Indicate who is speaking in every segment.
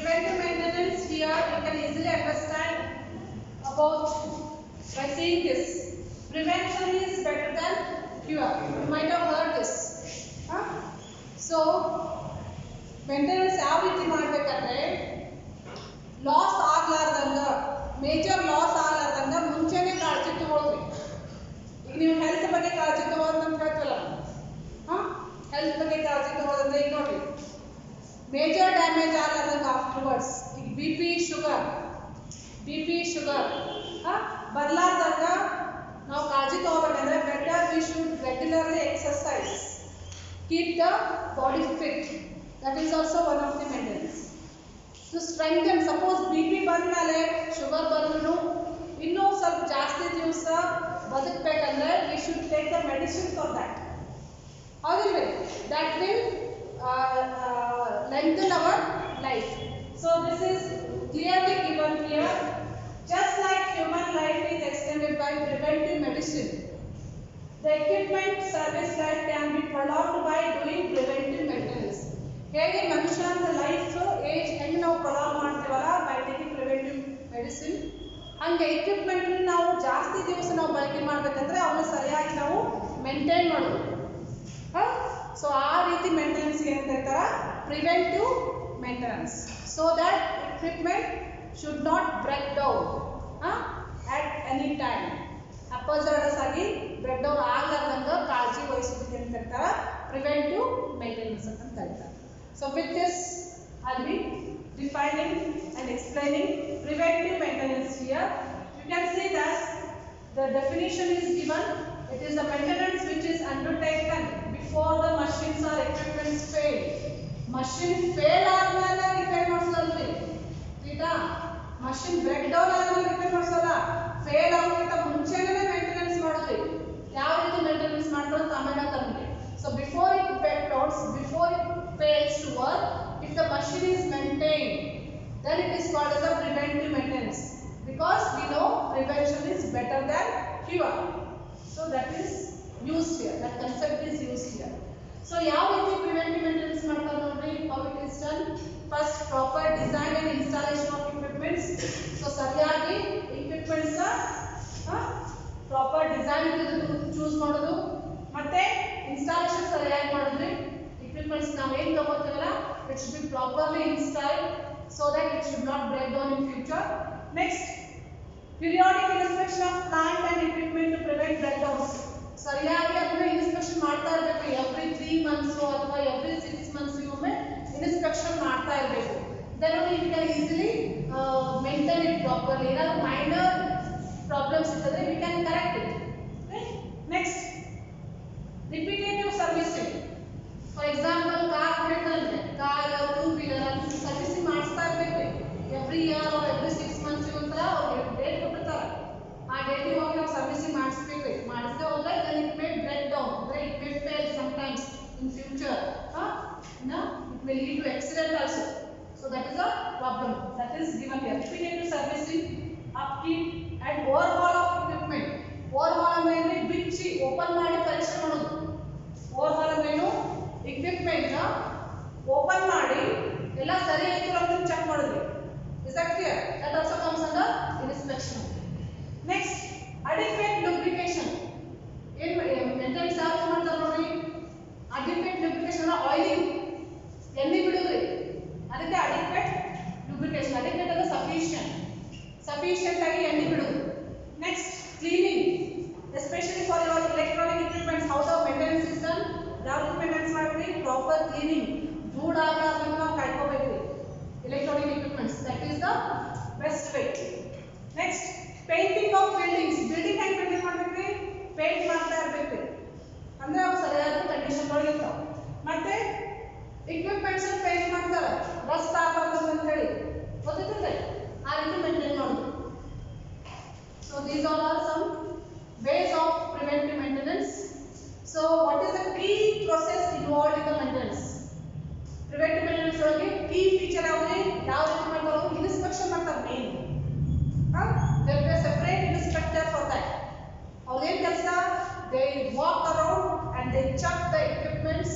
Speaker 1: preventive maintenance here you can easily understand about by seeing this. Prevention is better than cure. You might have heard this. Huh? So maintenance ಯಾವ ರೀತಿ ಮಾಡಬೇಕಂದ್ರೆ loss ಆಗಲಾರ್ದಂಗ major loss ಆಗಲಾರ್ದಂಗ ಮುಂಚೆನೇ ಕಾಳಜಿ ತಗೊಳ್ಳಿ. ಈಗ ನೀವು health ಬಗ್ಗೆ ಕಾಳಜಿ ತಗೊಳ್ಳೋದು ಅಂತ ಹೇಳ್ತೀವಲ್ಲ, ಹೆಲ್ತ್ ಬಗ್ಗೆ ಕಾಳಜಿ ತಗೊಳ್ಳೋದಂದ್ರೆ ಈಗ ನೋಡಿ ಮೇಜರ್ ಡ್ಯಾಮೇಜ್ ಆಗಲಾರ್ದಂಗ ಆಫ್ಟರ್ವರ್ಡ್ಸ್ ಈಗ ಬಿ ಪಿ ಶುಗರ್ ಬರಲಾರ್ದಾಗ ನಾವು ಕಾಳಜಿ ತಗೋಬೇಕಂದ್ರೆ better we should regularly exercise, keep the body fit. That is also one of the maintenance. To strengthen, suppose B P ಬಂದಮೇಲೆ ಶುಗರ್ ಬಂದ್ರೂ ಇನ್ನೂ ಸ್ವಲ್ಪ ಜಾಸ್ತಿ ದಿವಸ ಬದುಕಬೇಕಂದ್ರೆ we should take the medicine for that. ಹೌದಿಲ್ರಿ? That will lengthen our life. So this is clearly given here. Just like human life is extended by preventive medicine, the equipment service life can be prolonged by doing preventive maintenance. ಹೇಗೆ ಮನುಷ್ಯನ life age ಹೆಂಗೆ ನಾವು prolong ಮಾಡ್ತೀವಲ್ಲ by taking preventive medicine, ಹಂಗೆ equipment ನಾವು ಜಾಸ್ತಿ ದಿವಸ ನಾವು ಬಳಕೆ ಮಾಡಬೇಕಂದ್ರೆ ಅವನ್ನ ಸರಿಯಾಗಿ ನಾವು ಮೇಂಟೈನ್ ಮಾಡಬೇಕು. ಸೊ ಆ ರೀತಿ ಮೇಂಟೆನೆನ್ಸ್ ಏನು ಹೇಳ್ತಾರೆ preventive maintenance. So that equipment should not break down at any time. Hazardous ಆಗಿ ಬ್ರೇಕ್ ಡೌನ್ ಆಗಲಾರ್ದಂಗ ಕಾಳಜಿ ವಹಿಸೋದಕ್ಕೆ ಅಂತ ಹೇಳ್ತಾರೆ ಪ್ರಿವೆಂಟಿವ್ ಮೇಂಟೆನೆನ್ಸ್ ಅಂತ ಕರೀತಾರೆ. So with this I'll be defining and explaining preventive maintenance here. You can see that the definition is given. It is the maintenance which is undertaken before the machines or equipments fail. Machine fail ಆದ್ಮೇಲೆ repair ಮಾಡಿಸಲ್ರಿ, ಆಯ್ತಾ? Machine break down ಆದ್ಮೇಲೆ repair ಮಾಡಿಸಲ್ಲ, fail ಆಗೋಕ್ಕಿಂತ ಮುಂಚೆನೇ maintenance ಮಾಡೋದ್ರಿ. ಯಾವ ರೀತಿ ಮೇಂಟೆನೆನ್ಸ್ ಮಾಡೋದು ಆಮೇಲೆ ತಮಗೆ. So before it break downs, before it fails to work, if the machine is maintained, then it is called as a preventive maintenance, because we know prevention is better than cure. So that is used here, that concept is used here. So how we preventive maintenance ಮಾಡ್ತಾರೆ ನೋಡ್ರಿ, how it is done. First, proper design and installation of equipments. So ಸರಿಯಾಗಿ equipments proper design choose ಮಾಡೋದು, ಮತ್ತೆ installation ಸರಿಯಾಗಿ ಮಾಡೋದ್ರಿ. Equipments ನಾವು ಏನು ತಗೋತೀವಲ್ಲ it should be properly installed so that it should not break down in future. Next, periodic inspection of plant and equipment to prevent breakdowns. ಸರಿಯಾಗಿ ಅದನ್ನ inspection ಮಾಡ್ತಾ ಇರಬೇಕು. ಎವ್ರಿ 3 months ಅಥವಾ ಎವ್ರಿ 6 months ಒಮ್ಮೆ ಇನ್ಸ್ಪೆಕ್ಷನ್ ಮಾಡ್ತಾ ಇರಬೇಕು. then only we can easily maintain it properly. ಏನಾದರೂ minor problems ಇದ್ದರೆ we can correct it. Right? Next, repetitive servicing. For example, car ಹೇಳ್ತಾರೆ, ಕಾರ್ 2 wheeler ಅಲ್ಲಿ ಸರ್ವಿಸಿಂಗ್ ಮಾಡಿಸ್ತಾ ಇರಬೇಕು. Every year or every 6 months ಒಂಥರ ಅವ್ರು ಡೇಟ್ ಕೊಟ್ಟಿರ್ತಾರೆ, ಆ ಡೇಟಿಗೆ ಹೋಗಿ ನಾವು ಸರ್ವಿಸಿಂಗ್ ಮಾಡಿಸ್ಬೇಕು. ಮಾಡಿಸದೆ ಹೋದ್ರೆ then it may break down, right? It may fail sometimes in future. It may lead to accident also. So that is a problem that is given here. Repetitive servicing, upkeep and overhaul of equipment. Overhaul ಅಂದ್ರೆ ಬಿಚ್ಚಿ open ಮಾಡಿ ಪರೀಕ್ಷೆ ಮಾಡೋದು. overhaul ಅಂದ್ರೇನು? equipment open ಮಾಡಿ ಎಲ್ಲ ಸರಿ ಐತೋ ಅಂತ ಚೆಕ್ ಮಾಡೋದು. Is that clear? That also comes under inspection. Next, adequate lubrication. ಏನು ಮೇಂಟೆನೆನ್ಸ್ ಯಾವ ಮಾಡ್ತಾರೆ ನೋಡಿ, adequate lubrication ಅಂದ್ರೆ ಆಯಿಲಿಂಗ್, ಎಣ್ಣೆ ಬಿಡೋದ್ರಿ, ಅದಕ್ಕೆ adequate lubrication. adequate ಅಂದ್ರೆ sufficient ಆಗಿ ಎಣ್ಣೆ ಬಿಡೋದು. Next, cleaning, especially for your electronic equipments. How the maintenance is done? ಯಾವ ಮೇಂಟೆನೆನ್ಸ್ ಮಾಡ್ರಿ? ಪ್ರಾಪರ್ ಕ್ಲೀನಿಂಗ್, ಧೂಳು ಆಗಲಾರ್ದಂಗ ನಾವು ಕಾಯ್ಕೋಬೇಕು electronic equipments. That is the best way. Next, painting of buildings. building ಹೆಂಗೆ maintain ಮಾಡಬೇಕ್ರಿ? ಪೇಂಟ್ ಮಾಡ್ತಾ ಇರಬೇಕು ಅಂದ್ರೆ ಅವು ಸರಿಯಾದ ಕಂಡೀಷನ್ ಒಳಗೆ ಇರ್ತಾವೆ. ಮತ್ತೆ equipments ಪೇಂಟ್ ಮಾಡ್ತಾರೆ, ರಸ್ಟ್ ಆಗಬಾರ್ದು ಅಂತ ಹೇಳಿ, ಗೊತ್ತಿರ್ತದೆ, ಆ ರೀತಿ ಮೇಂಟೈನ್ ಮಾಡೋದು. So these all are some ways of preventive maintenance. So what is the key process involved in the maintenance? Preventive maintenance ಒಳಗೆ key feature ಯಾವುದು? ಯಾವ ರೀತಿ ಮಾಡ್ತಾರೆ? ಇನ್ಸ್ಪೆಕ್ಷನ್ ಮಾಡ್ತಾರೆ main. There is a separate inspector for that. ಅವ್ರೇನು ಕೆಲಸ? They walk around and they check the equipments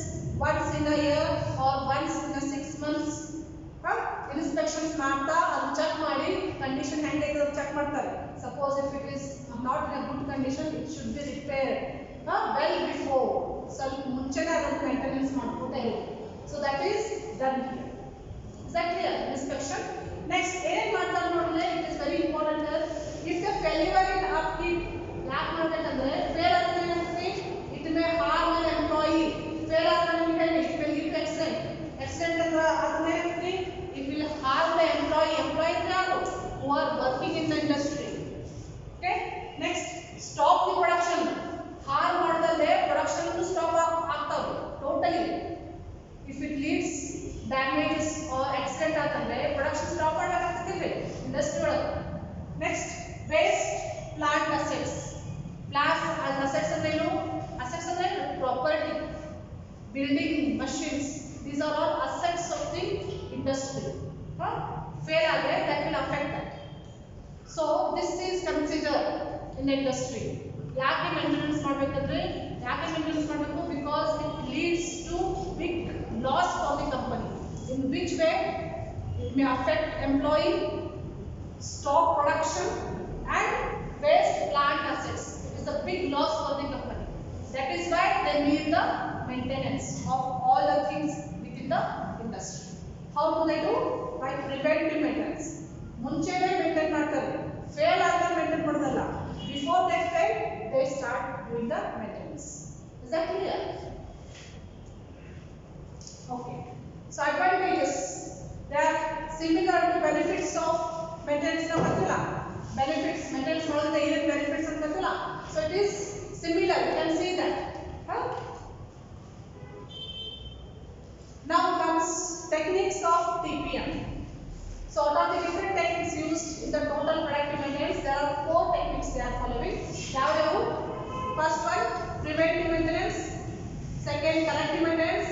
Speaker 1: once in a year or once in a 6 months. Inspections ಮಾಡ್ತಾ ಅದು ಚೆಕ್ ಮಾಡಿ ಕಂಡೀಷನ್ ಹೆಂಗೈತೆ ಅಂತ ಚೆಕ್ ಮಾಡ್ತಾರೆ. Suppose if it is not in a good condition it should be repaired well before, ಸ್ವಲ್ಪ ಮುಂಚೆನೇ ಅದನ್ನು maintenance ಮಾಡ್ಕೊತಾ ಇರೋದು. So that is done here. Is that clear? Inspection. Next ಏನ್ ಮಾಡ್ತಾರೆ ನೋಡಿದ್ರೆ it is very important. If the failure in upkeep ಯಾಕೆ ಮಾಡ್ಬೇಕಂದ್ರೆ ಫೇಲ್ ಆದ್ರೆ ಏನಾಗುತ್ತೆ, it may harm an employee. Fail ಆದ್ರೆ ನಿಮಗೆ it will give accident. Accident ಅಂದ್ರೆ ಅದನ್ನ ಏನಾಗುತ್ತೆ, it will harm the employee. Employee ಯಾರು? Who are working in the industry. Okay. Next stop the production. Harm ಮಾಡದಲ್ಲೇ ಪ್ರೊಡಕ್ಷನ್ ಸ್ಟಾಪ್ ಆಗ್ತಾವೆ totally. If it leads damages or accident ಆತಂದ್ರೆ production stop ಮಾಡಬೇಕಾಗ್ತದೆ industry ಒಳಗೆ. Next waste plant assets. Plant assets ಅಂದ್ರೆ ಏನು? Assets ಅಂದ್ರೆ property, building, machines. These are all assets of the industry. Fail ಆದರೆ that will affect that. So this is considered in the industry. ಯಾಕೆ maintenance ಮಾಡಬೇಕಂದ್ರೆ ಯಾಕೆ maintenance ಮಾಡಬೇಕು? Because it leads to big loss for the company. In which way? It may affect employee, stop production and waste plant assets. It is a big loss for the company. That is why they need the maintenance of all the things within the industry. How do they do? By preventive maintenance. ಮುಂಚೆನೇ maintain ಮಾಡ್ತಾರೆ, fail ಆದ್ರೆ maintain ಮಾಡೋದಲ್ಲ. Before they fail, they start doing the maintenance. Is that clear? Okay. So advantages. They are similar to benefits of maintenance na ಗೊತ್ತಿಲ್ಲ. Benefits maintenance ಮಾಡೋದ್ರಿಂದ ಏನೇನು benefits ಅಂತ ಗೊತ್ತಿಲ್ಲ. So it is similar. You can see that. Now comes techniques of TPM. So what are the different techniques used in the total productive maintenance? There are 4 techniques they are following. ಯಾವ್ಯಾವು? First one preventive maintenance, second corrective maintenance,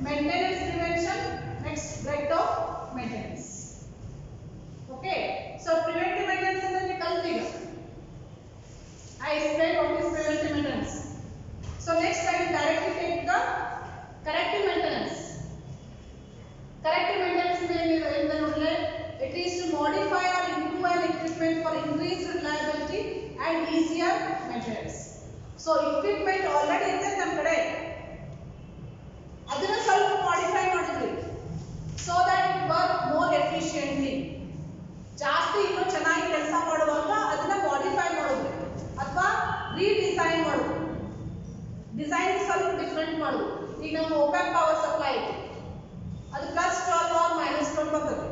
Speaker 1: maintenance prevention, next breakdown maintenance. Okay, so preventive maintenance ಅಂದ್ರೆ ನೀವು ಕಲ್ತೀಗ. I explained what is preventive maintenance. So next I will directly take the corrective maintenance. Corrective maintenance ಏನಿದೆ ನೋಡಿದ್ರೆ it is to modify or improve an equipment for increased reliability and easier maintenance. So equipment already ಇದೆ ನಮ್ಮ ಕಡೆ, ಅದನ್ನ ಸ್ವಲ್ಪ modify ಮಾಡಿದ್ವಿ so that it work more efficiently. ಜಾಸ್ತಿ ಇನ್ನೂ ಚೆನ್ನಾಗಿ ಕೆಲಸ ಮಾಡುವಾಗ ಅದನ್ನ modify ಮಾಡೋದು ಅಥವಾ ರೀಡಿಸೈನ್ ಮಾಡೋದು. ಡಿಸೈನ್ ಸ್ವಲ್ಪ ಡಿಫರೆಂಟ್ ಮಾಡೋದು. ಈಗ ನಮ್ಮ ಓಪನ್ ಪವರ್ ಸಪ್ಲೈ ಇದೆ, ಅದು +12 or -12 ಬರ್ತದೆ.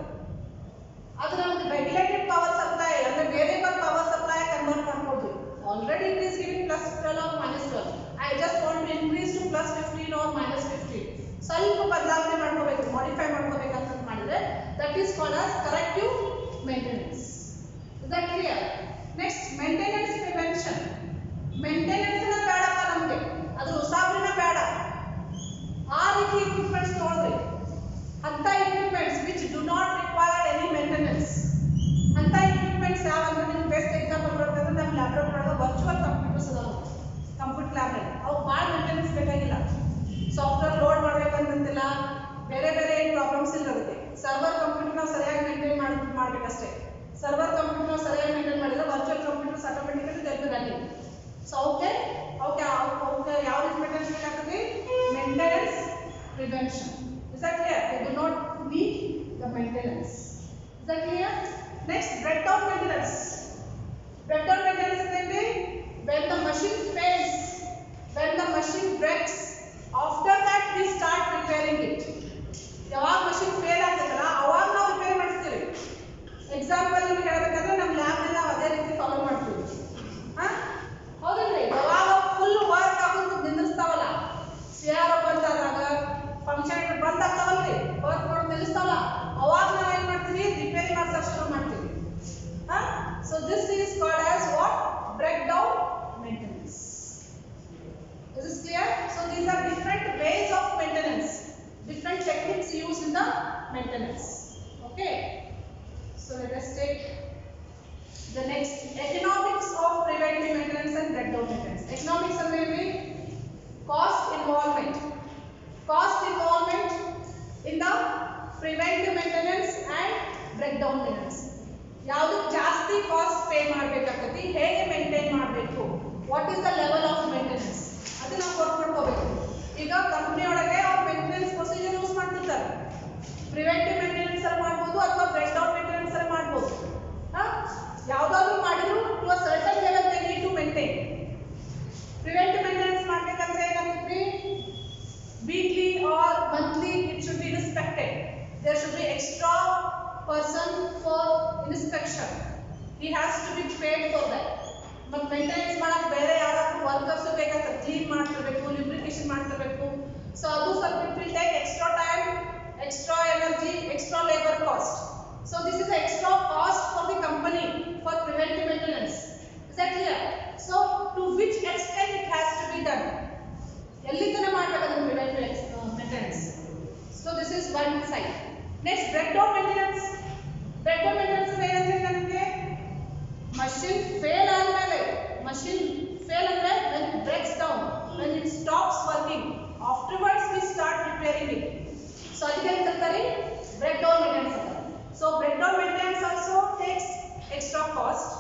Speaker 1: ಅದು ನಮ್ಗೆ ರೆಗ್ಯುಲೇಟೆಡ್ ಪವರ್ ಸಪ್ಲೈ ಅಂದ್ರೆ ವೇರಿಯಬಲ್ ಪವರ್ ಸಪ್ಲೈ ಕನ್ವರ್ಟ್ ಮಾಡ್ಬೋದು. Already it is giving +12 or -12. I just want to increase to +15 or -15. ಸ್ವಲ್ಪ ಬದಲಾವಣೆ ಮಾಡ್ಕೋಬೇಕು, ಮಾಡಿಫೈ ಮಾಡ್ಕೋಬೇಕು ಅಂತ ಮಾಡಿದ್ರೆ that is called as corrective maintenance. Is that clear? Next maintenance prevention. Maintenance ನ ಬೇಡಪ್ಪ ನಮಗೆ, ಅದು ಉಸಾಬರಿನ ಬೇಡ, ಆ ರೀತಿ ಇಕ್ವಿಪ್ಮೆಂಟ್ಸ್ ನೋಡ್ರಿ. ಅಂತ equipments which do not require any maintenance. ಅಂತ ಇಕ್ವಿಪ್ಮೆಂಟ್ಸ್ ಯಾವಂದ್ರೆ ನಿಮ್ಗೆ ಬೆಸ್ಟ್ ಎಕ್ಸಾಂಪಲ್ ಕೊಡ್ಬೇಕಂದ್ರೆ ನಮ್ಮ ಲ್ಯಾಬ್ರೇಟರಿ ಒಳಗೆ ವರ್ಚುವಲ್ ಕಂಪ್ಯೂಟರ್ಸ್ ಅದಾವ, ಕಂಪ್ಯೂಟರ್ ಲ್ಯಾಬ್ರೇಟರಿ. ಅವು ಭಾಳ ಮೇಂಟೆನೆನ್ಸ್ ಬೇಕಾಗಿಲ್ಲ. ಸಾಫ್ಟ್ವೇರ್ ಲೋಡ್ ಮಾಡ್ಬೇಕಂತಿಲ್ಲ, ಬೇರೆ ಬೇರೆ ಏನು ಪ್ರಾಬ್ಲಮ್ಸ್ ಇಲ್ಲ ಅದಕ್ಕೆ. ಸರ್ವರ್ ಕಂಪ್ಯೂಟರ್ ನಾವು ಸರಿಯಾಗಿ ಮೇಂಟೈನ್ ಮಾಡ್ಬೇಕಷ್ಟೇ. ಸರ್ವರ್ ಕಂಪ್ಯೂಟರ್ ನಾವು ಸರಿಯಾಗಿ ಮೇಂಟೈನ್ ಮಾಡಿದ್ರೆ virtual computers automatically they will running. So ಅವಕ್ಕೆ ಯಾವ ರೀತಿ ಮೇಂಟೆನೆನ್ಸ್ ಬೇಕಾಗ್ತದೆ? Maintenance prevention. Is that clear? They do not need the maintenance. Is that clear? Next, breakdown maintenance. Breakdown maintenance is when the machine fails, when the machine breaks. After that, we start repairing it. ಯಾವಾಗ machine fail ಆಗ್ತದಲ್ಲ ಅವಾಗ ನಾವು repair ಮಾಡ್ತೀವಿ. Example ನಿಮಗೆ ಹೇಳಬೇಕಂದ್ರೆ ನಮ್ಮ lab ನಲ್ಲಿ ನಾವು ಅದೇ ರೀತಿ ಫಾಲೋ ಮಾಡ್ತೀವಿ. ಹೌದಲ್ರಿ? ಯಾವಾಗ ಫುಲ್ ವರ್ಕ್ ಆಗೋದು ನಿಲ್ಲಿಸ್ತಾವಲ್ಲ, CRO ಬಂದಾಗ ಫಂಕ್ಷನ್ ಬಂದ್ ಆಗ್ತಾವಲ್ರಿ, ವರ್ಕ್ ಮಾಡೋದು ನಿಲ್ಲಿಸ್ತಾವಲ್ಲ, ಅವಾಗ ನಾವು ಏನ್ ಮಾಡ್ತೀವಿ? ರಿಪೇರಿ ಮಾಡ್ಸಕ್ ಶುರು ಮಾಡ್ತೀವಿ. So this is called as what? Breakdown maintenance. Is this clear? So these are different ways of maintenance, different techniques used in the maintenance. Okay, so let us take the next, economics of preventive maintenance and breakdown maintenance. Economics ಅಂದ್ರೆ ಏನು? Cost involvement. Cost involvement in the preventive maintenance and break down maintenance. ಯಾವುದು ಜಾಸ್ತಿ cost pay ಮಾಡಬೇಕಾಗ್ತೈತಿ, ಹೇಗೆ maintain ಮಾಡಬೇಕು, what is the level of maintenance ಅದು ನಾವು ಗೊತ್ತ್ಕೊಳ್ಕೋಬೇಕು. ಈಗ ಕಂಪ್ನಿ ಒಳಗೆ ಅವ್ರು ಮೇಂಟೆನೆನ್ಸ್ ಪ್ರೊಸೀಜರ್ ಯೂಸ್ ಮಾಡ್ತಿರ್ತಾರೆ. ಪ್ರಿವೆಂಟಿವ್ ಮೇಂಟೆನೆನ್ಸ್ ಅಲ್ಲಿ ಮಾಡ್ಬೋದು ಅಥವಾ ಬ್ರೇಕ್ ಡೌನ್ ಮೇಂಟೆನೆನ್ಸ್ ಅಲ್ಲಿ ಮಾಡ್ಬೋದು. ಯಾವುದಾದ್ರೂ ಮಾಡಿದ್ರು to a certain level they need to maintain. Preventive maintenance ಮಾಡಬೇಕಂದ್ರೆ ಏನಾಗ್ತೈತಿ, weekly or monthly it should be inspected. There should be extra person for inspection. He has to be paid for that. But maintenance ಮಾಡಕ್ಕೆ ಬೇರೆ ಯಾರಾದ್ರೂ workers ಬೇಕಾಗ್ತದೆ, clean ಮಾಡ್ತಿರ್ಬೇಕು, lubrication ಮಾಡ್ತಿರ್ಬೇಕು. So ಅದು ಸ್ವಲ್ಪ it will take extra time, extra energy, extra labor cost. So this is extra cost for the company for preventive maintenance. Is that clear? So to which extent it has to be done? ಎಲ್ಲಿ ತನಕ ಮಾಡಬೇಕಾದ್ರೆ preventive maintenance. So this is one side. Next break down maintenance. Break down maintenance ಏನಂದ್ರೆ ನನಗೆ machine fail ಆದ್ಮೇಲೆ, machine fail ಅಂದ್ರೆ when it breaks down, when it stops working, afterwards we start repairing it. So ಅದಕ್ಕೆ ಏನು ಕರೀತಾರೆ, break down maintenance ಅಂತ. So break down maintenance also takes extra cost.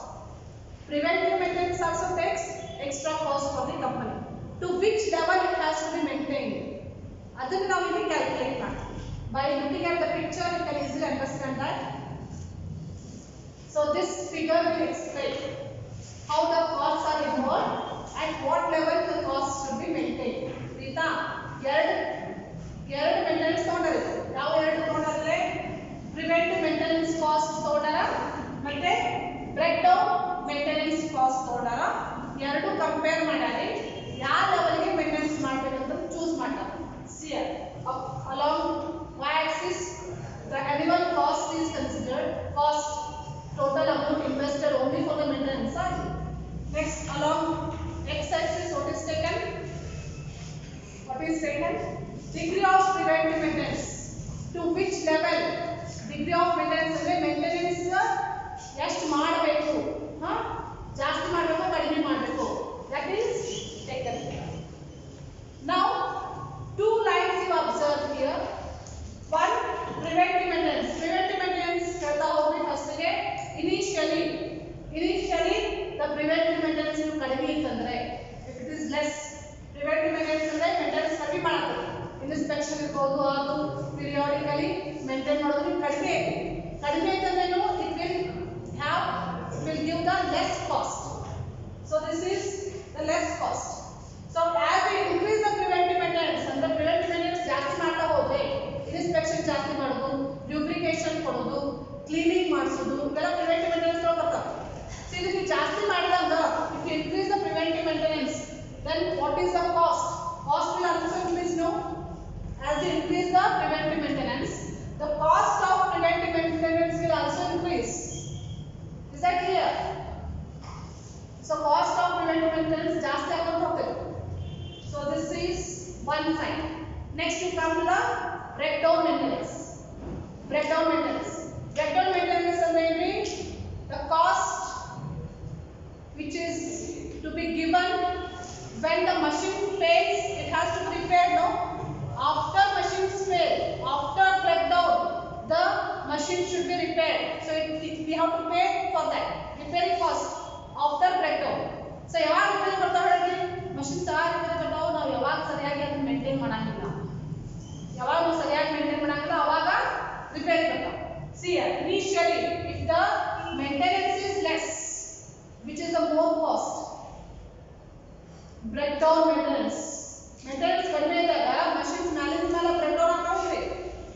Speaker 1: Preventive maintenance also takes extra cost for the company. To which level it has to be maintained, adunu now we calculate ಮಾಡ್ತೀವಿ. By looking at the picture you can easily understand that. So this figure will explain how the costs are involved at what level the costs should be maintained. Rita, ಎರಡು maintenance ತಗೊಂಡರೆ ಯಾವ ಎರಡು ತಗೊಂಡರೆ, preventive maintenance cost ತಗೊಂಡಾರ ಮತ್ತೆ break down maintenance cost ತಗೊಂಡಾರ. ಎರಡು compare ಮಾಡಾರಿ ಯಾವ ಲೆವೆಲ್ಗೆ ಮೇಂಟೆನೆನ್ಸ್ ಮಾಡಬೇಕಂತ ಚೂಸ್ ಮಾಡ್ತಾರೆ. C along y axis the annual cost is considered, cost total amount invested only for the maintenance. Next along x axis what is taken, degree of preventive maintenance. To which level degree of maintenance ಅಂದ್ರೆ maintenance ಎಷ್ಟು ಮಾಡಬೇಕು, ಜಾಸ್ತಿ ಮಾಡಬೇಕು ಕಡಿಮೆ ಮಾಡಬೇಕು, that is taken. Now two lines you observe here. One, preventive maintenance. Preventive maintenance ಹೇಳ್ತಾ ಹೋಗ್ರಿ. First ಗೆ initially the preventive maintenance ನೀವು ಕಡಿಮೆ ಇತ್ತಂದ್ರೆ, if it is less, preventive maintenance ಅಂದ್ರೆ maintenance ಕಡಿಮೆ ಮಾಡೋದು, ಇನ್ಸ್ಪೆಕ್ಷನ್ ಇರ್ಬೋದು, ಅದು periodically maintain ಮಾಡೋದು ಕಡಿಮೆ ಇತ್ತಂದ್ರೆ it will give the less cost. So this is the less cost. So as we increase the preventive maintenance, ಅಂದ್ರೆ preventive maintenance ಜಾಸ್ತಿ ಮಾಡ್ತಾ ಹೋದ್ರೆ, ಇನ್ಸ್ಪೆಕ್ಷನ್ ಜಾಸ್ತಿ ಮಾಡೋದು, ಲ್ಯೂಬ್ರಿಕೇಶನ್ ಕೊಡೋದು, ಕ್ಲೀನಿಂಗ್ ಮಾಡಿಸೋದು, ಇವೆಲ್ಲ ಪ್ರಿವೆಂಟಿವ್ ಮೇಂಟೆನೆನ್ಸ್ ಬರ್ತಾವೆ. ಸೊ ಇದಕ್ಕೆ ಜಾಸ್ತಿ ಮಾಡಿದಾಗ if you increase the preventive maintenance, then what is the cost? Cost will also increase, no? As you increase the preventive maintenance, the cost of preventive maintenance will also increase. Is that clear? So cost of preventive maintenance ಜಾಸ್ತಿ ಆಗ್ತಾ ಹೋಗ್ತದೆ. So this is one side. Next we come to the breakdown maintenance. Breakdown maintenance ಅಂದ್ರೆ the cost which is to be given when the machine fails, it has to be repaired, no? After machines fail, after breakdown, the machine should be repaired. So we have to pay for that repairing cost after breakdown. So ಯಾವಾಗ repair ಬರ್ತಾವ ಹೇಳಿ, machines ಯಾವಾಗ repair ಬರ್ತಾವ, ನಾವು ಯಾವಾಗ ಸರಿಯಾಗಿ ಅದನ್ನ maintain ಮಾಡಂಗಿಲ್ಲ, ಯಾವಾಗ ನಾವು ಸರಿಯಾಗಿ ಮೇಂಟೈನ್ ಮಾಡಂಗಿಲ್ಲ ಅವಾಗ ರಿಪೇರಿ ಬರ್ತಾವ. See initially if the maintenance is less, which is the more cost, breakdown maintenance ಕಡಿಮೆ ಇದ್ದಾಗ ಮಷಿನ್ಸ್ ಮೇಲಿಂದ ಮೇಲೆ ಬ್ರೇಕ್ಡೌನ್ ಆಗ್ತಾ ಹೋಗ್ತದೆ,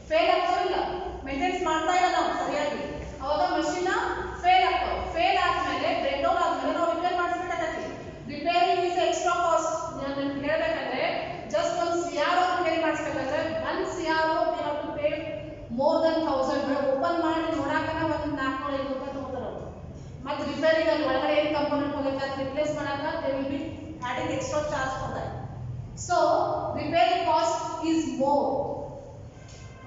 Speaker 1: ಫೇಲ್ ಆಗ್ತಾವಿಲ್ಲ, ಮೇಂಟೆನೆನ್ಸ್ ಮಾಡ್ತಾ ಇಲ್ಲ ನಾವು ಸರಿಯಾಗಿ, ಅವಾಗ ಮಷಿನ್ ಫೇಲ್ ಆಗ್ತಾವೆ. ಫೇಲ್ ಆದ್ಮೇಲೆ ಬ್ರೇಕ್ಡೌನ್ ಆದ್ಮೇಲೆ ನಾವು ರಿಪೇರ್ ಮಾಡಿಸ್ಬೇಕಾಗತ್ತೆ. Repair is extra cost. ನಾನು ಹೇಳ್ಬೇಕಂದ್ರೆ ಜಸ್ಟ್ ಒಂದು CRO ರಿಪೇರಿ ಮಾಡಿಸ್ಬೇಕಂದ್ರೆ 1 CRO we have to pay more than 1000. Open ಮಾಡಿ ನೋಡಾಕನ ಒಂದು 400-500 ರೂಪಾಯಿ ತಗೋತಾರ ಅವರು. ಮತ್ತೆ ರಿಪೇರಿಗೆ ಅಲ್ಲಿ ಒಳಗಡೆ ಏನು ಕಂಪೋನೆಂಟ್ ಹೋಗೈತೆ ರಿಪ್ಲೇಸ್ ಮಾಡಾಕ they will be adding extra charge for that. So repairing cost is more.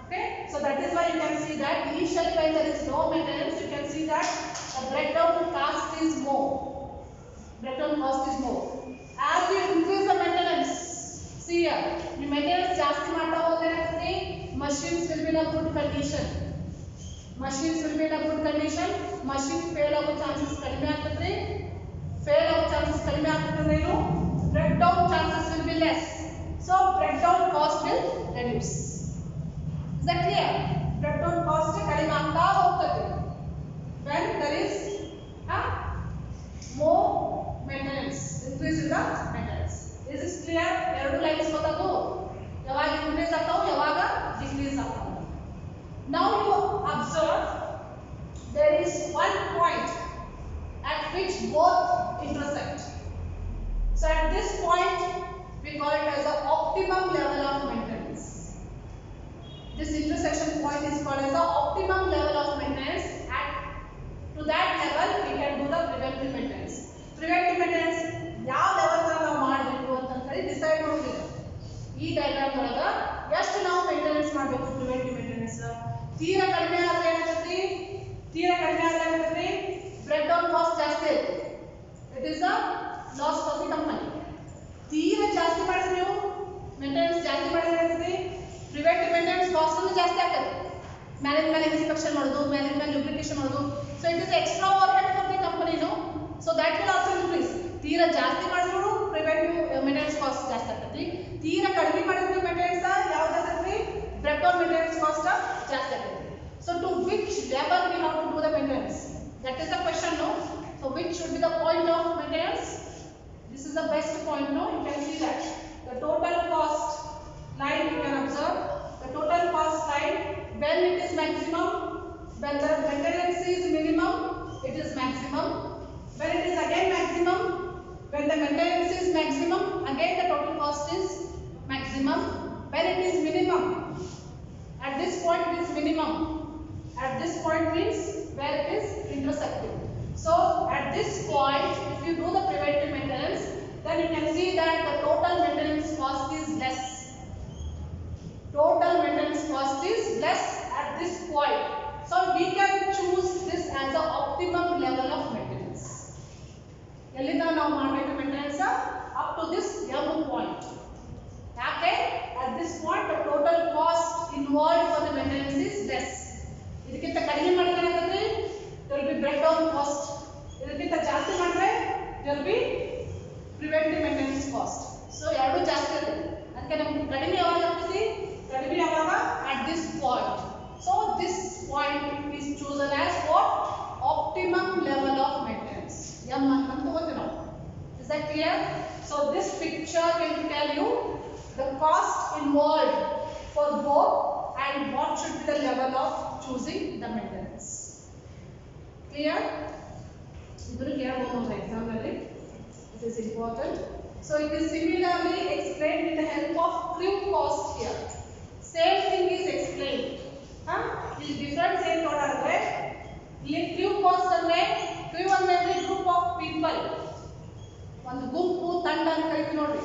Speaker 1: Okay, so that is why you can see that initially when there is no maintenance, you can see that the breakdown cost is more. As you increase the maintenance, see here, you maintenance ಜಾಸ್ತಿ ಮಾಡ್ತಾ ಹೋದ್ರೆ ಏನಾಗ್ತದೆ, machines will be in a good condition. machines will be in a good condition. Machine fail ಆಗೋ chances ಕಡಿಮೆ ಆಗ್ತದೆ. Fail ಆಗೋ chances ಕಡಿಮೆ ಆಗ್ತದೆ ಏನು? Breakdown chances will be less. So breakdown cost will reduce. Is that clear? Breakdown cost ಕಡಿಮೆ ಆಗ್ತಾ ಹೋಗ್ತದೆ when there is more maintenance, increase in the maintenance. Is this clear? ಎರಡು ಲೈನ್ಸ್ ಗೊತ್ತಾಯ್ತು ಯಾವಾಗ increase ಆಗ್ತಾವು ಯಾವಾಗ decrease ಆಗ್ತಾವು. Now you observe there is one point at which both intersect. So at this point we call it as the optimum level of maintenance. This intersection point is called as the optimum level of maintenance. At to that level we can do the preventive maintenance. Preventive maintenance ಯಾವ level ನಾವು ಮಾಡಬೇಕು ಅಂತ ಹೇಳಿ decide ಮಾಡಬೇಕು. ಈ diagram ಒಳಗ ಎಷ್ಟು ನಾವು ಮೇಂಟೆನೆನ್ಸ್ ಮಾಡಬೇಕು ಪ್ರಿವೆಂಟಿವ್ ಮೇಂಟೆನೆನ್ಸ್. ತೀರಾ ಕಡಿಮೆ ಆದ್ರೆ ಏನಾಗುತ್ತೆ? ತೀರಾ ಕಡಿಮೆ ಆದ್ರೆ ಏನಾಗುತ್ತೆ? ಬ್ರೇಕ್ ಡೌನ್ ಕಾಸ್ಟ್ ಜಾಸ್ತಿ ಆಗುತ್ತೆ. It is a loss for the company. ತೀರಾ ಜಾಸ್ತಿ ಮಾಡಿದ್ರೆ ನೀವು ಮೇಂಟೆನೆನ್ಸ್ ಜಾಸ್ತಿ ಮಾಡಿದ್ರೆ ಏನಾಗುತ್ತೆ? ಪ್ರಿವೆಂಟಿವ್ ಮೇಂಟೆನೆನ್ಸ್ ಕಾಸ್ಟ್ ಅನ್ನು ಜಾಸ್ತಿ ಆಗುತ್ತೆ. ಮೇಲೆ ಇನ್ಸ್ಪೆಕ್ಷನ್ ಮಾಡೋದು, ಮೇಲೆ ಲುಬ್ರಿಕೇಶನ್ ಮಾಡೋದು. So it is extra overhead for the company no. So that will also increase. ತೀರಾ ಜಾಸ್ತಿ ಮಾಡಿದ್ರು ಪ್ರಿವೆಂಟಿವ್ ಮೇಂಟೆನೆನ್ಸ್ ಕಾಸ್ಟ್ ಜಾಸ್ತಿ ಆಗ್ತದೆ. ತೀರಾ ಕಡಿಮೆ ಮಾಡಿದ್ರು ಮೇಂಟೆನೆನ್ಸ್ ಯಾವ್ದು ಆಗ್ತದೆ? ಬ್ರೇಕ್ ಡೌನ್ ಮೇಂಟೆನೆನ್ಸ್ ಕಾಸ್ಟ್ ಜಾಸ್ತಿ ಆಗ್ತದೆ. So to which level we have to do the maintenance? That is the question, no? So which should be the point of maintenance? This is the best point, no? You can see that the total cost line you can observe. The total cost line when it is maximum, when the maintenance is minimum, it is maximum. When it is again maximum, when the maintenance is maximum, again the total cost is maximum. When it is minimum, at this point it is minimum. At this point means where it is intersecting. So at this point, if you do the preventive maintenance, then you can see that the total maintenance cost is less. Total maintenance cost is less at this point. So we can choose this as the optimum level of maintenance. ಎಲ್ಲಿಂದ ನಾವು ಮಾಡಬೇಕು maintenance? up to this M point. Okay? At this point, the total cost involved for the maintenance is less. ಇದಕ್ಕಿಂತ ಕಡಿಮೆ ಮಾಡಿದ್ರೆ ಏನಾಗುತ್ತೆ? there will be breakdown cost. ಇದಕ್ಕಿಂತ ಜಾಸ್ತಿ ಮಾಡಿದ್ರೆ there will be preventive maintenance cost. So ಎರಡು ಜಾಸ್ತಿ ಇರುತ್ತೆ. ಅದಕ್ಕೆ ನಮಗೆ ಕಡಿಮೆ ಯಾವಾಗ ಆಗ್ತದೆ? ಕಡಿಮೆ ಯಾವಾಗ? at this point. So this point is chosen as what? optimum level of maintenance. M ಅಂತ ತಗೋತೀವಿ ನಾವು. Is that clear? So this picture will tell you the cost involved for both and what should be the level of choosing the maintenance. Clear? ಇದನ್ನು ಕೇಳಬಹುದು exam ನಲ್ಲಿ. It is important. So it is similarly explained with the help of crew cost here. Same thing is explained. ಇಲ್ಲಿ difference ಏನು ನೋಡಿದ್ರೆ ಇಲ್ಲಿ crew cost ಅಂದ್ರೆ crew ಅಂದ್ರೆ group of people. ಒಂದು ಗುಂಪು ತಂಡ ಅಂತ ಕರಿತೀವಿ ನೋಡ್ರಿ.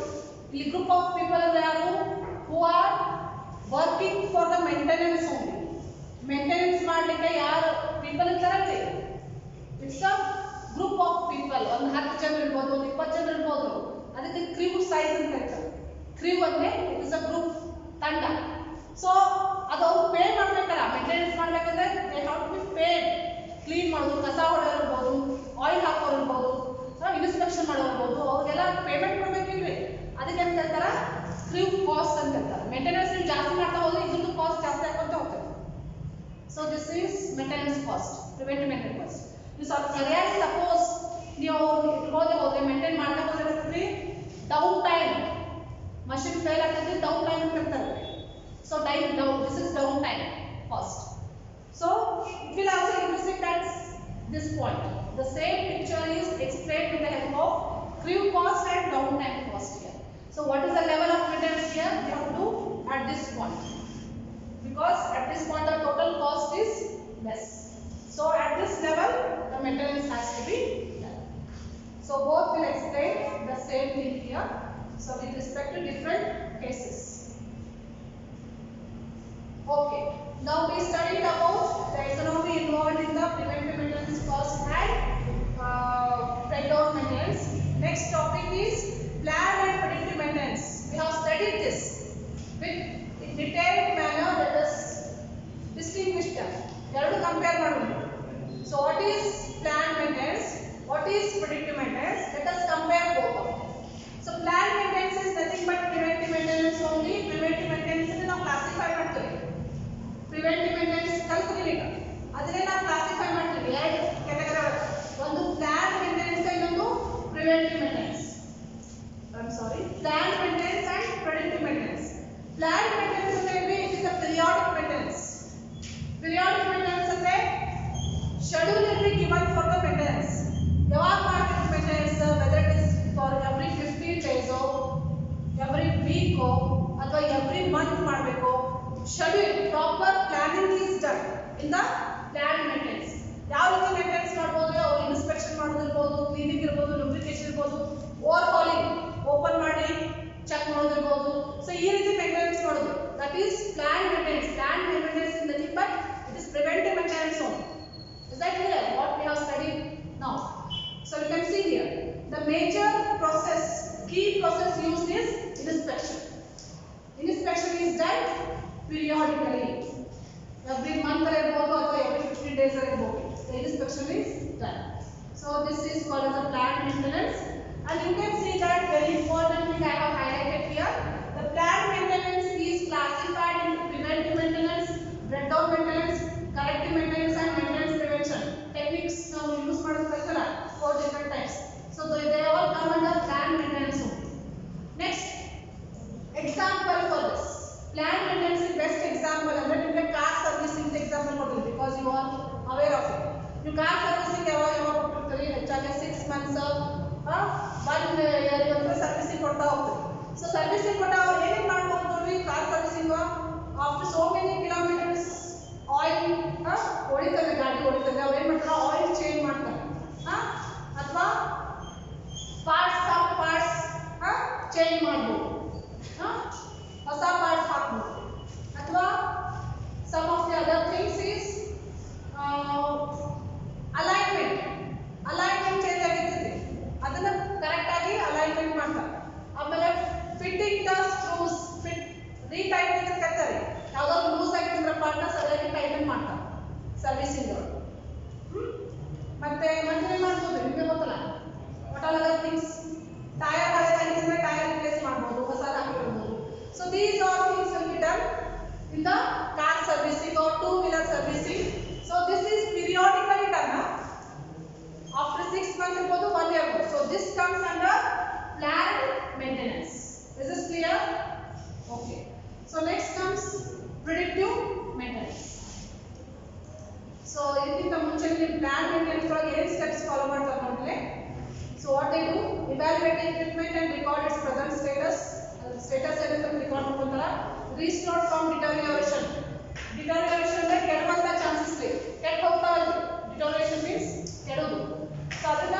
Speaker 1: ಇಲ್ಲಿ group of people ಅಂದ್ರೆ ಯಾರು? who are working for the maintenance only. Maintenance ಮಾಡಲಿಕ್ಕೆ ಯಾರು people ಇರ್ತಾರಲ್ರಿ? It's a group of people. ಒಂದು 10 ಜನ ಇರಬಹುದು, ಒಂದು 20 ಜನ ಇರಬಹುದು. ಅದಕ್ಕೆ crew size ಅಂತ ಕರೀತಾರೆ. crew ಅಂದ್ರೆ it is a group ತಂಡ. So ಅದು ಅವರು ಪೇ ಮಾಡಬೇಕಲ್ಲ, ಮೇಂಟೆನೆನ್ಸ್ ಮಾಡಬೇಕಂದ್ರೆ they have to be paid. Clean ಮಾಡೋದು, ಕಸ ಹೊಡೆಯೋದು, ಆಯಿಲ್ ಹಾಕೋರು ಇರ್ಬೋದು, ಇನ್ಸ್ಪೆಕ್ಷನ್ ಮಾಡೋರು ಇರ್ಬೋದು, ಅವ್ರಿಗೆಲ್ಲ ಪೇಮೆಂಟ್ ಕೊಡ್ಬೇಕಿಲ್ರಿ. ಅದಕ್ಕೆ ಅಂತ ಹೇಳ್ತಾರೆ ಕ್ರೂ ಕಾಸ್ಟ್ ಅಂತ ಹೇಳ್ತಾರೆ. ಮೇಂಟೆನೆನ್ಸ್ ನೀವು ಜಾಸ್ತಿ ಮಾಡ್ತಾ ಹೋದ್ರೆ ಇದ್ರದ್ದು ಕಾಸ್ಟ್ ಜಾಸ್ತಿ ಆಗ್ಕೊಂತ ಹೋಗ್ತದೆ. So this is maintenance cost, preventive maintenance cost. ನೀವು ಸ್ವಲ್ಪ ಸರಿಯಾಗಿ ಸಪೋಸ್ ನೀವು ಇಟ್ಕೋದೆ ಹೋದ್ರೆ ಮೇಂಟೈನ್ ಮಾಡ್ತಾ ಹೋದ್ರೆ ಡೌನ್ ಟೈಮ್, ಮಷಿನ್ ಫೇಲ್ ಆಗ್ತದೆ, ಡೌನ್ ಟೈಮ್ ಅಂತ ಹೇಳ್ತಾರೆ. So time down, this is down time cost. So it will also intersect at this point. The same picture is explained with the help of crew cost and downtime cost here. So what is the level of maintenance here? We have to at this point, because at this point the total cost is less. So at this level the maintenance has to be done. So both will explain the same thing here. So with respect to different cases. Okay. Now we studied about the economy involved in the preventive maintenance cost and breakdown maintenance. Next topic is planned and predictive maintenance. We have studied this. ಅಥವಾ every month ಮಾಡಬೇಕು. Schedule proper planning is done in the plan maintenance. ಯಾವ ರೀತಿ maintenance ಮಾಡ್ಬೋದು? ಅವ್ರು inspection ಮಾಡೋದಿರ್ಬೋದು, cleaning ಇರ್ಬೋದು, lubrication ಇರ್ಬೋದು, over howling open ಮಾಡಿ check ಮಾಡೋದಿರ್ಬೋದು. So ಈ ರೀತಿ ಮೇಂಟೆನೆನ್ಸ್ ಮಾಡೋದು, that is plan maintenance. Plan maintenance is nothing but it is preventive maintenance only. Is that clear? What we have studied now. So you can see here the major process, key process used is inspection. Inspection is done periodically. Every month or every 15 days or the inspection is done. So this is called as a plant maintenance. And you can see that very important thing I have highlighted here. The plant maintenance is classified into preventive maintenance, breakdown maintenance, corrective maintenance and maintenance prevention. Techniques now use ಮಾಡಬೇಕಲ್ಲ, 4 different types. So they all come under plant maintenance only. Next example for this plant maintenance is best example ಅಂದ್ರೆ ನಿಮಗೆ car servicing example ಕೊಡ್ತೀನಿ, because you are aware of it. ನೀವು car servicing ಯಾವಾಗ ಕೊಟ್ಟಿರ್ತೀರಿ? ಹೆಚ್ಚಾಗಿ 6 months 1 year ಅಂತ servicing ಕೊಡ್ತಾ ಹೋಗ್ತೀರಿ. So servicing ಕೊಟ್ಟ ಅವ್ರು ಏನೇನು ಮಾಡ್ಬೋದು ನೋಡ್ರಿ, car servicing after so many kilometres oil ಹೊಡಿತಾರೆ, ಗಾಡಿ ಹೊಡಿತಾರೆ, ಅವ್ರು ಏನು ಮಾಡ್ತಾರೆ? ಆಯಿಲ್ ಚೇಂಜ್ ಮಾಡ್ತಾರೆ, ಅಥವಾ ಪಾರ್ಟ್ಸ್ ಚೇಂಜ್ ಮಾಡ್ಬೋದು, ಹೊಸ ಪಾರ್ಟ್ಸ್ ಹಾಕ್ಬೋದು, ಅಥವಾ some of the other things is alignment change ಆಗಿರ್ತೈತಿ, ಅದನ್ನ ಕರೆಕ್ಟ್ ಆಗಿ ಅಲೈನ್ಮೆಂಟ್ ಮಾಡ್ತಾರೆ. ಆಮೇಲೆ ಫಿಟ್ಟಿಂಗ್ ದ ಸ್ಕ್ರೂಸ್, ರೀಟೈಟ್ನಿಂಗ್ ಅಂತ ಕರೀತಾರೆ. ಯಾವ್ದಾದ್ರು ಲೂಸ್ ಆಗಿದ್ರೆ ಪಾರ್ಟ್ನ ಸರಿಯಾಗಿ ಟೈಟನ್ ಮಾಡ್ತಾರೆ ಸರ್ವಿಸಿಂಗ್ ಅವರು. ಮತ್ತೆ ಏನ್ ಮಾಡ್ಬೋದು ನಿಮಗೆ ಗೊತ್ತಲ್ಲ, what all other things, tyre ಹಳೆದಾಗಿದ್ರೆ ಟೈರ್ ರಿಪ್ಲೇಸ್ ಮಾಡ್ಬೋದು, ಹೊಸದು ಹಾಕಿಡ್ಬೋದು. So these all things will be done in the car servicing or two-wheeler servicing. So this is periodically done after 6 months irbodu, 1 year. So this comes under planned maintenance. Is this clear? Okay. So next comes predictive maintenance. So idinta munche ನೀವು planned maintenance ಒಳಗೆ ಏನು steps follow ಮಾಡ್ತಾರೆ ನೋಡ್ಲಿ. So what they do, evaluate equipment and record its present status. Status ಏನಂತ record ಮಾಡ್ಕೊಂತಾರ. Restore from deterioration. Deterioration ಅಂದ್ರೆ ಕೆಡುವಂತ chances ಇದೆ, ಕೆಟ್ಟು ಹೋಗ್ತಾ ಇದೆ. Deterioration means ಕೆಡೋದು. ಸೊ ಅದನ್ನ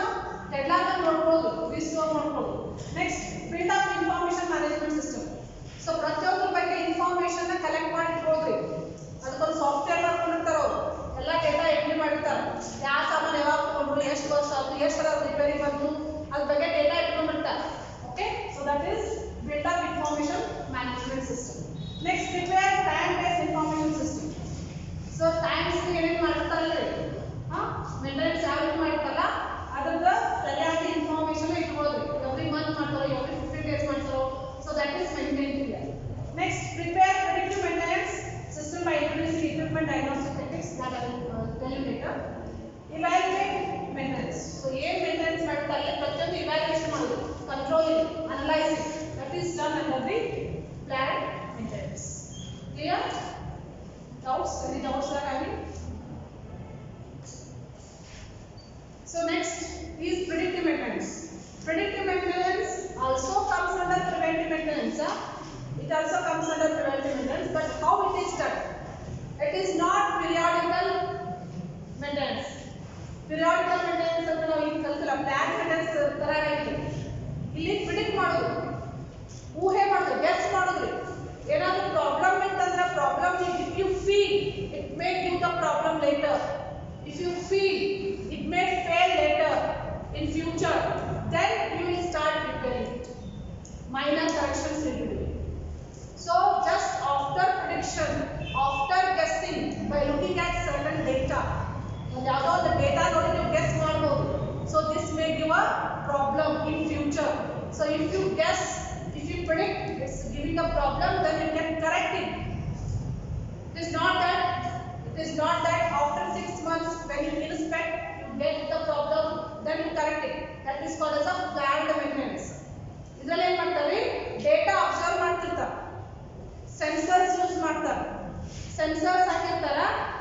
Speaker 1: ಕೆಡಲಾರ್ದ ನೋಡ್ಕೊಳ್ಳೋದು, ರಿಸ್ಟೋರ್ ಮಾಡ್ಕೊಳ್ಳೋದು. Next build up information management system. So ಪ್ರತಿಯೊಂದ್ರ ಬಗ್ಗೆ ಇನ್ಫಾರ್ಮೇಷನ್ ನ ಕಲೆಕ್ಟ್ ಮಾಡಿ ಇಟ್ಕೊಳ್ಳೋದ್ರಿ. ಅದಕ್ಕೊಂದು ಸಾಫ್ಟ್ವೇರ್ ಮಾಡ್ಕೊಂಡಿರ್ತಾರೆ ಅವರು, ಎಲ್ಲ ಡೇಟಾ ಎಂಟ್ರಿ ಮಾಡಿರ್ತಾರೆ. ಯಾವ ಸಾಮಾನು ಯಾವಾಗ ತಗೊಂಡ್ರು, ಎಷ್ಟು ವರ್ಷ ಆಯ್ತು, ಎಷ್ಟು ಸಲ ರಿಪೇರಿ ಬಂತು, ಅದ್ರ ಬಗ್ಗೆ ಡೇಟಾ ಇಟ್ಕೊಂಡಿರ್ತಾರೆ. Okay, so that is build up information management system. Next, prepare time-based information system. So times ಏನೇನು ಮಾಡ್ತಾರಲ್ರಿ, ಮೇಂಟೆನೆನ್ಸ್ ಯಾವ ರೀತಿ ಮಾಡ್ತಾರಲ್ಲ ಅದರದ ಸರಿಯಾಗಿ ಇನ್ಫಾರ್ಮೇಷನ್ ಇಟ್ಕೊಳ್ಳೋದು. ಎವ್ರಿ ಮಂತ್ ಮಾಡ್ತಾರೋ, ಎವ್ರಿ 15 days ಮಾಡ್ತಾರೋ, so that is maintain here. Next, prepare predictive maintenance system by introducing equipment diagnostic techniques that I will tell you later. Evaluate maintenance. So ಏನು ಮೇಂಟೆನೆನ್ಸ್ ಮಾಡ್ತಾರೆ ಪ್ರತಿಯೊಂದು ಇವ್ಯಾಲ್ಯೂಯೇಷನ್ ಮಾಡೋದು, controlling, analysing, that is done under the plan maintenance. Clear? Doubts? Any doubts that I mean? So next is predictive maintenance. Predictive maintenance also comes under preventive maintenance. It also comes under preventive maintenance, but how it is done? It is not periodical maintenance. Periodical maintenance ಅಂದ್ರೆ ನಾವು ಈಗ ಕಲ್ತಿಲ್ಲ, plan maintenance ತರ ಆಗಿದೆ. ಇಲ್ಲಿ predict ಮಾಡೋದು, ಊಹೆ ಮಾಡೋದು, ಗೆಸ್ ಮಾಡೋದ್ರಿ. ಏನಾದರೂ ಪ್ರಾಬ್ಲಮ್ ಇತ್ತಂದ್ರೆ problem, if you feel it may give the problem later, if you feel it may fail later in future, then you will start repairing it. Minor corrections will be doing. So just after prediction, after guessing, by looking at certain data, ಯಾವುದೋ ಒಂದು data ನೋಡಿ ನೀವು guess ಮಾಡಬಹುದು. So this may give a problem in future. So if you guess, if you predict it's giving a problem, then you can correct it. It is not that after 6 months when you inspect you get the problem then you correct it. That is called as a planned maintenance. ಇದರಲ್ಲಿ ಏನು ಮಾಡ್ತಾರೆ, data observe ಮಾಡ್ತಿರ್ತಾರೆ, sensors use ಮಾಡ್ತಾರೆ. Sensors ಹಾಕಿರ್ತಾರ,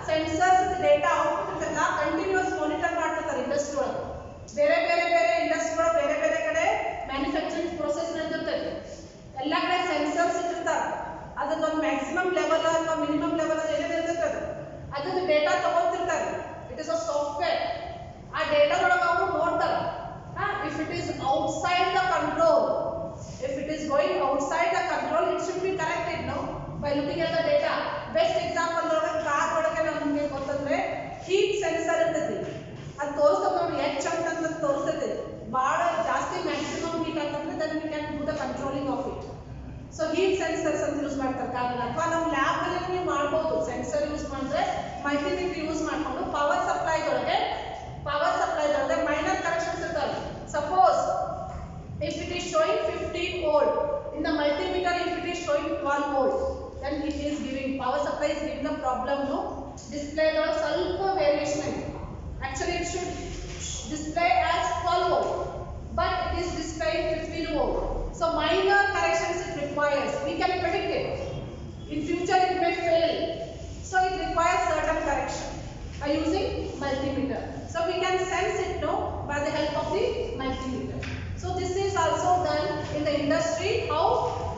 Speaker 1: sensors data output ಇರ್ತಲ್ಲ, continuous monitor ಮಾಡ್ತಿರ್ತಾರೆ industry ಒಳಗೆ. ಬೇರೆ industry ಒಳಗೆ ಬೇರೆ ಕಡೆ ಮ್ಯಾನುಫ್ಯಾಕ್ಚರಿಂಗ್ ಪ್ರೋಸೆಸ್ ನಡೆದಿರ್ತೈತಿ. ಎಲ್ಲ ಕಡೆ ಸೆನ್ಸರ್ಸ್ ಇಟ್ಟಿರ್ತಾರೆ, ಅದೊಂದು ಮ್ಯಾಕ್ಸಿಮಮ್ ಲೆವೆಲ್ ಅಥವಾ ಮಿನಿಮಮ್ ಲೆವೆಲ್ ಏನೇನು ಇರ್ತೈತೆ ಅದ್ರದ್ದು ಡೇಟಾ ತಗೊಳ್ತಿರ್ತಾರೆ. It is a software. ಆ ಡೇಟಾದೊಳಗೆ ಅವರು ನೋಡ್ತಾರೆ if it is outside the control, if it is going outside the control, it should be corrected, no, by looking at the data. Best example ನೋಡಿದ್ರೆ car ಒಳಗೆ ನಮಗೆ ಗೊತ್ತಂದ್ರೆ heat sensor ಇರ್ತೈತಿ, ಅದು ತೋರಿಸ್ತದೆ ನೋಡಿ ಎಚ್ ಅಂತ ತೋರಿಸ್ತೈತಿ. ಭಾಳ ಜಾಸ್ತಿ ಮ್ಯಾಕ್ಸಿಮಮ್ ಹೀಟ್ ಅಂತಂದ್ರೆ then we can do the controlling of it. So heat sensors ಅಂತ ಯೂಸ್ ಮಾಡ್ತಾರೆ ಕಾರಲ್ಲಿ, ಅಥವಾ ನಮ್ಮ ಲ್ಯಾಬ್ ಅಲ್ಲಿ ನೀವು ಮಾಡ್ಬೋದು. ಸೆನ್ಸರ್ ಯೂಸ್ ಮಾಡಿದ್ರೆ ಮಲ್ಟಿಮೀಟರ್ ಯೂಸ್ ಮಾಡಿಕೊಂಡು ಪವರ್ ಸಪ್ಲೈದೊಳಗೆ ಮೈನರ್ ಕರೆಕ್ಷನ್ಸ್ ಇರ್ತಾರೆ. Suppose if it is showing 15 volt in the multimeter, if it is showing 12 volt, then it is giving power supply is giving the problem, no, display the ಸ್ವಲ್ಪ variation ಇದೆ. Actually it should display as 12 volt, but it is displaying 15 volt. So minor corrections it requires. We can predict it. In future it may fail, so it requires certain correction by using multimeter. So we can sense it, no, by the help of the multimeter. So this is also done in the industry, how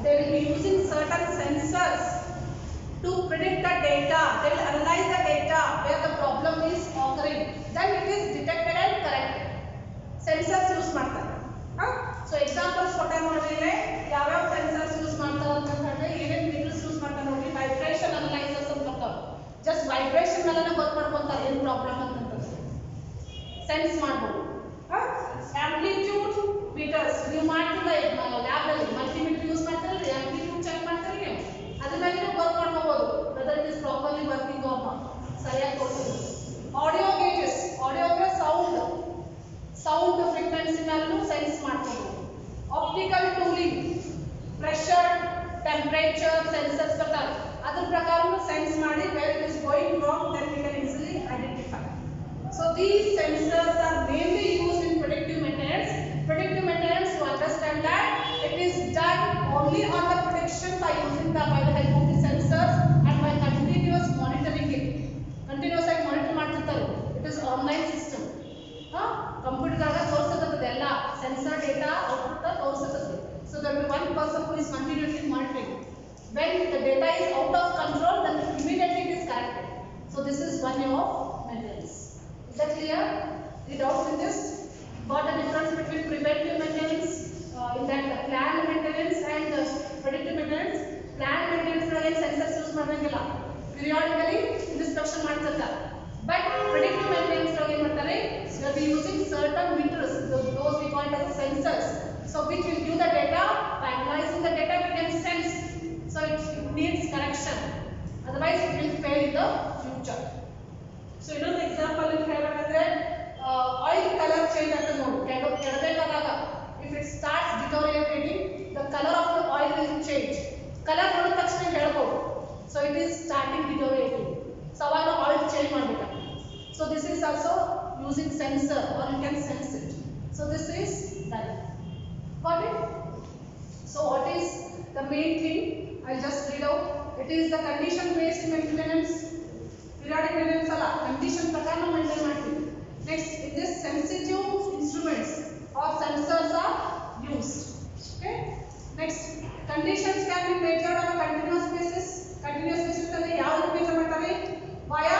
Speaker 1: they will be using certain sensors to predict the data. They will analyze the data where the problem is occurring, then it is detected and corrected. Sensors use ಮಾಡ್ತಾರೆ. So examples ಕೊಟ್ಟೆ ನೋಡಿದ್ರೆ ಯಾವ್ಯಾವ sensors use ಮಾಡ್ತಾರೆ ಅಂತ ಹೇಳಿದ್ರೆ ಏನೇನು meters use ಮಾಡ್ತಾರೆ ನೋಡಿ. vibration analyzers ಅಂತ ಬರ್ತಾವೆ, just vibration ಮೇಲೆನೇ ವರ್ಕ್ ಮಾಡ್ಕೊಂತಾರೆ ಏನು ಪ್ರಾಬ್ಲಮ್ ಅಂತ ಸೆನ್ಸ್ ಮಾಡ್ಬೋದು. ಆಂಪ್ಲಿಟ್ಯೂಡ್ meters ನೀವು ಮಾಡ್ತಿಲ್ಲ ಲ್ಯಾಬ್ ಅಲ್ಲಿ ಮಲ್ಟಿಮೀಟರ್ ಯೂಸ್ ಮಾಡ್ತೀರಲ್ಲ, ಆಂಪ್ಲಿಟ್ಯೂಡ್ ಚೆಕ್ ಮಾಡ್ತೀರಿ ನೀವು, ಅದ್ರ ಮೇಲೆ ನೀವು ವರ್ಕ್ ಮಾಡ್ಕೋಬಹುದು whether it is properly working or not, ಸರಿಯಾಗಿ ತೋರಿಸ್ತದೆ. ಆಡಿಯೋ ಗೇಜಸ್, ಆಡಿಯೋ ಅಂದ್ರೆ ಸೌಂಡ್ ಫ್ರೀಕ್ವೆನ್ಸಿ ಮೇಲೂ ಸೆನ್ಸ್ ಮಾಡ್ಕೋಬಹುದು. Optical tooling, pressure temperature sensors ಬರ್ತಾರೆ, ಅದ್ರ ಪ್ರಕಾರನೂ ಸೆನ್ಸ್ ಮಾಡಿ where it is going wrong then we can easily identify. So these sensors are mainly used in predictive maintenance. Predictive maintenance, to understand that it is done only on the prediction by using the help of the sensors and by continuous monitoring it. Continuous ಆಗಿ monitor ಮಾಡ್ತಿರ್ತಾರೆ. It is online system. Computer ದಾಗ ತೋರಿಸುತ್ತದೆ ಎಲ್ಲ sensor data output ತೋರಿಸುತ್ತದೆ. So there will be one person who is continuously monitoring. When the data is out of control, then immediately it is corrected. So this is one way of maintenance. Is that clear? Any doubts in this? What the difference between preventive maintenance, in that planned maintenance and predictive maintenance? Planned maintenance ನಲ್ಲಿ sensors use ಮಾಡಂಗಿಲ್ಲ, periodically inspection ಮಾಡ್ತಿರ್ತಾರೆ. But predictive maintenance ನಲ್ಲಿ ಏನು ಮಾಡ್ತಾರೆ, they will be using certain meters, those we call as sensors, so which will give the data. By analyzing the data we can sense, so it needs correction, otherwise it will fail in the future. So ಇನ್ನೊಂದು example ಹೇಳಬೇಕಂದ್ರೆ oil colour change ಆಗ್ತದೆ ನೋಡಿ, ಕೆಡಬೇಕಾದಾಗ if it starts deteriorating the colour of the oil will change. Colour ನೋಡಿದ ತಕ್ಷಣ ಹೇಳ್ಬೋದು, so it is starting deteriorating, so ಅವಾಗ ನಾವು ಆಯಿಲ್ ಚೇಂಜ್ ಮಾಡಬೇಕಾಗ್ತದೆ. So this is also using sensor or you can sense it. So this is done. Got it? So what is the main thing? I'll just read out. It is the condition based maintenance. Periodic maintenance ಅಲ್ಲ, condition ಪ್ರಕಾರ maintain ಮಾಡ್ತೀವಿ. Next, in this sensitive instruments or sensors are used. Okay. Next, conditions can be measured on a continuous basis. Continuous basis ಅಂದ್ರೆ ಯಾವ ರೀತಿ measure ಮಾಡ್ತಾರೆ? Via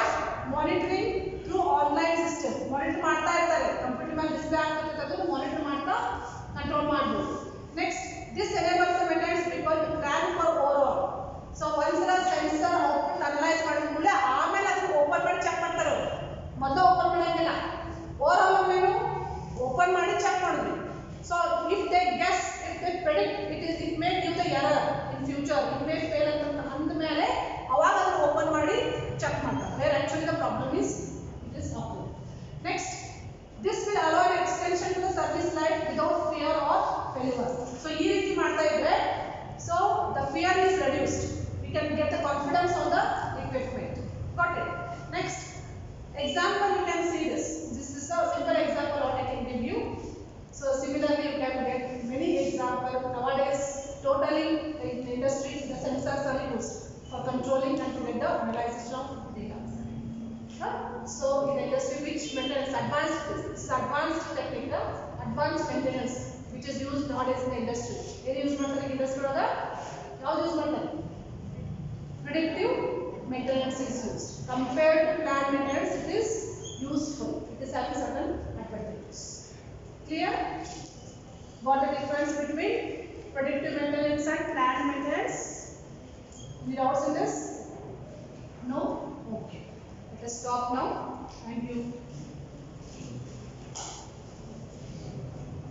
Speaker 1: monitoring through online system. Monitor ಮಾಡ್ತಾ ಇರ್ತಾರೆ, computer ಮೇಲೆ display ಆಗ್ತಿರ್ತದೆ, ಅದನ್ನು monitor ಮಾಡ್ತಾ control ಮಾಡಬಹುದು. Next, this enables the maintenance people to plan for overall. So once the sensor output analyze ಮಾಡಿದ ಕೂಡಲೇ ಆಮೇಲೆ ಅದನ್ನು ಓಪನ್ ಮಾಡಿ ಚೆಕ್ ಮಾಡ್ತಾರೆ. ಮೊದಲು ಓಪನ್ ಮಾಡಂಗಿಲ್ಲ, ಓವರ್ ಆಲ್ ಏನು ಓಪನ್ ಮಾಡಿ ಚೆಕ್ ಮಾಡಿದ್ವಿ. So if they guess, if they predict it may give the error in future, it may fail ಅಂತ ಅಂದ ಮೇಲೆ ಅವಾಗ ಅದನ್ನು ಓಪನ್ ಮಾಡಿ ಚೆಕ್ ಮಾಡ್ತಾರೆ where actually the problem is it is happen. Next, this will allow an extension to the service life without fear or failure. So ಈ ರೀತಿ ಮಾಡ್ತಾ ಇದ್ರೆ so the fear is reduced, we can get the confidence on the equipment. Got it? Next example, you can see this is a simple example what I can give you. So similarly you can get many examples. Nowadays totally in the industry the sensors are used for controlling and to get the analysis of data. So in the industry which maintenance advanced technique, advanced maintenance which is used nowadays in the industry. ಏನು use ಮಾಡ್ತಾರೆ industry ಒಳಗ ಯಾವುದು use ಮಾಡ್ತಾರೆ predictive maintenance is used. Compared to planned maintenance, it is useful. It is having certain advantages. Clear? What the difference between predictive maintenance and planned maintenance? Any doubts in this? No? Okay. Let us stop now. Thank you.